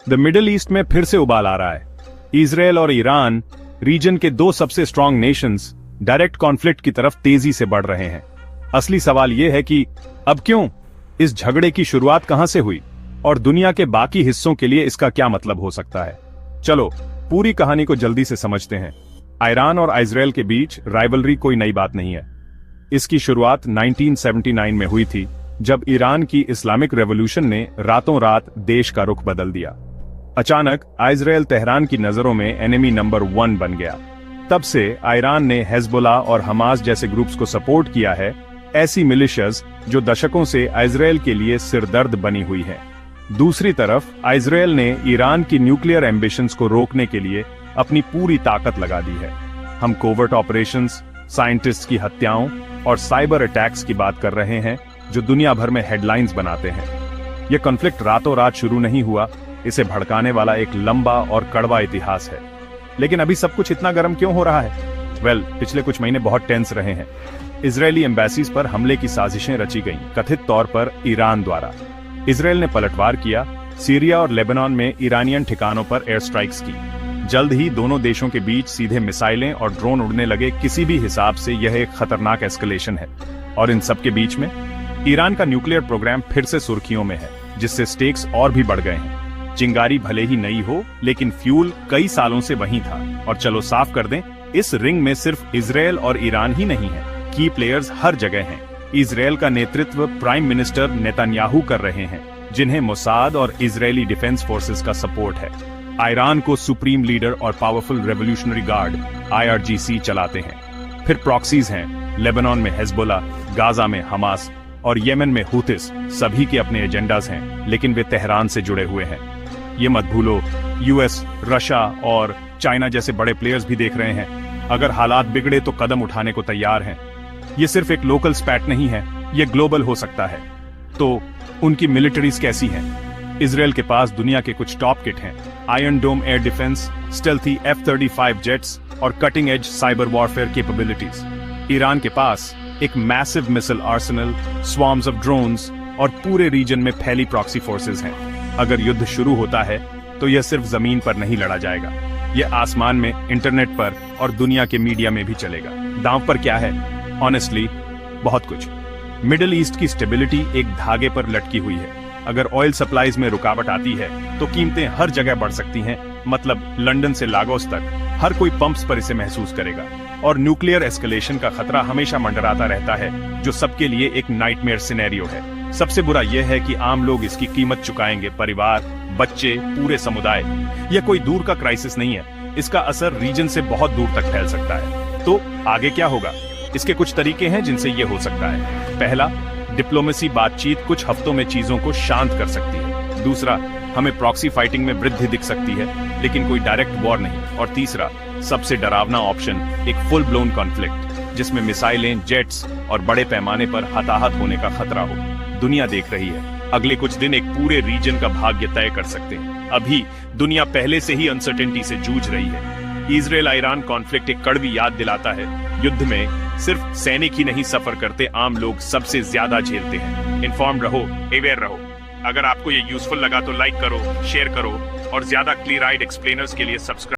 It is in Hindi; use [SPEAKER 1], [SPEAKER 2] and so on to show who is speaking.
[SPEAKER 1] द मिडिल ईस्ट में फिर से उबाल आ रहा है। इजराइल और ईरान, रीजन के दो सबसे स्ट्रांग नेशंस, डायरेक्ट कॉन्फ्लिक्ट की तरफ तेजी से बढ़ रहे हैं। असली सवाल यह है कि अब क्यों, इस झगड़े की शुरुआत कहां से हुई और दुनिया के बाकी हिस्सों के लिए इसका क्या मतलब हो सकता है। चलो पूरी कहानी को जल्दी से समझते हैं। ईरान और इजराइल के बीच राइवलरी कोई नई बात नहीं है। इसकी शुरुआत 1979 में हुई थी, जब ईरान की इस्लामिक रेवोल्यूशन ने रातों रात देश का रुख बदल दिया। अचानक इजराइल तेहरान की नजरों में एनिमी नंबर 1 बन गया। तब से ईरान ने हिजबुल्लाह और हमास जैसे ग्रुप्स को सपोर्ट किया है, ऐसी मिलिशियाज जो दशकों से इजराइल के लिए सिरदर्द बनी हुई है। दूसरी तरफ इजराइल ने ईरान की न्यूक्लियर एम्बिशंस को रोकने के लिए अपनी पूरी ताकत लगा दी है। हम कोवर्ट ऑपरेशंस, साइंटिस्ट की हत्याओं और साइबर अटैक्स की बात कर रहे हैं, जो दुनिया भर में हेडलाइंस बनाते हैं। यह कॉन्फ्लिक्ट रातों रात शुरू नहीं हुआ, इसे भड़काने वाला एक लंबा और कड़वा इतिहास है। लेकिन अभी सब कुछ इतना गर्म क्यों हो रहा है? पिछले कुछ महीने बहुत टेंस रहे हैं। इजरायली एम्बेसीज पर हमले की साजिशें रची गईं, कथित तौर पर ईरान द्वारा। इजराइल ने पलटवार किया, सीरिया और लेबनान में ईरानियन ठिकानों पर एयर स्ट्राइक्स की। जल्द ही दोनों देशों के बीच सीधे मिसाइलें और ड्रोन उड़ने लगे। किसी भी हिसाब से यह एक खतरनाक एस्केलेशन है। और इन सब के बीच में ईरान का न्यूक्लियर प्रोग्राम फिर से सुर्खियों में है, जिससे स्टेक्स और भी बढ़ गए हैं। चिंगारी भले ही नई हो, लेकिन फ्यूल कई सालों से वहीं था। और चलो साफ कर दें, इस रिंग में सिर्फ इजराइल और ईरान ही नहीं है, की प्लेयर्स हर जगह हैं। इजराइल का नेतृत्व प्राइम मिनिस्टर नेतन्याहू कर रहे हैं, जिन्हें मोसाद और इजरायली डिफेंस फोर्सेस का सपोर्ट है। ईरान को सुप्रीम लीडर और पावरफुल रेवोल्यूशनरी गार्ड IRGC चलाते हैं। फिर प्रॉक्सीज हैं, लेबनान में हिजबुल्लाह, गाजा में हमास और येमेन में हुथिस। सभी के अपने एजेंडाज हैं, लेकिन वे तेहरान से जुड़े हुए हैं। ये मत भूलो, US, रशिया और चाइना जैसे बड़े प्लेयर्स भी देख रहे हैं। अगर हालात बिगड़े तो कदम उठाने को तैयार हैं। ये सिर्फ एक लोकल स्पैट नहीं है, ये ग्लोबल हो सकता है। तो उनकी मिलिट्रीज कैसी हैं? इजराइल के पास दुनिया के कुछ टॉप किट हैं, Iron Dome air defence, stealthy F-35 jets और cutting edge cyber warfare capabilities. Iran के पास एक massive missile arsenal, swarms of drones और पूरे रीजन में फैली प्रॉक्सी फोर्सेस हैं। अगर युद्ध शुरू होता है तो यह सिर्फ जमीन पर नहीं लड़ा जाएगा, यह आसमान में, इंटरनेट पर और दुनिया के मीडिया में भी चलेगा। दांव पर क्या है? ऑनेस्टली बहुत कुछ। मिडिल ईस्ट की स्टेबिलिटी एक धागे पर लटकी हुई है। अगर ऑयल सप्लाईज में रुकावट आती है तो कीमतें हर जगह बढ़ सकती हैं। मतलब लंदन से लागोस तक हर कोई पंप्स पर इसे महसूस करेगा। और न्यूक्लियर एस्केलेशन का खतरा हमेशा मंडराता रहता है, जो सबके लिए एक नाइटमेयर सिनेरियो है। सबसे बुरा यह है कि आम लोग इसकी कीमत चुकाएंगे, परिवार, बच्चे, पूरे समुदाय। यह कोई दूर का क्राइसिस नहीं है, इसका असर रीजन से बहुत दूर तक फैल सकता है। तो आगे क्या होगा? इसके कुछ तरीके हैं जिनसे यह हो सकता है। पहला, डिप्लोमेसी बातचीत कुछ हफ्तों में चीजों को शांत कर सकती है। दूसरा, हमें प्रॉक्सी फाइटिंग में वृद्धि दिख सकती है, लेकिन कोई डायरेक्ट वॉर नहीं। और तीसरा, सबसे डरावना ऑप्शन, एक फुल ब्लोन कॉन्फ्लिक्ट, जिसमें मिसाइलें, जेट्स और बड़े पैमाने पर हताहत होने का खतरा हो। दुनिया देख रही है, अगले कुछ दिन एक पूरे रीजन का भाग्य तय कर सकते हैं। अभी दुनिया पहले से ही अनसर्टेनिटी से जूझ रही है। इजराइल ईरान कॉन्फ्लिक्ट एक कड़वी याद दिलाता है, युद्ध में सिर्फ सैनिक ही नहीं सफर करते, आम लोग सबसे ज्यादा झेलते हैं। इन्फॉर्म्ड रहो, अवेयर रहो। अगर आपको ये यूजफुल लगा तो लाइक करो, शेयर करो और ज्यादा क्लियर आइड एक्सप्लेनर्स के लिए सब्सक्राइब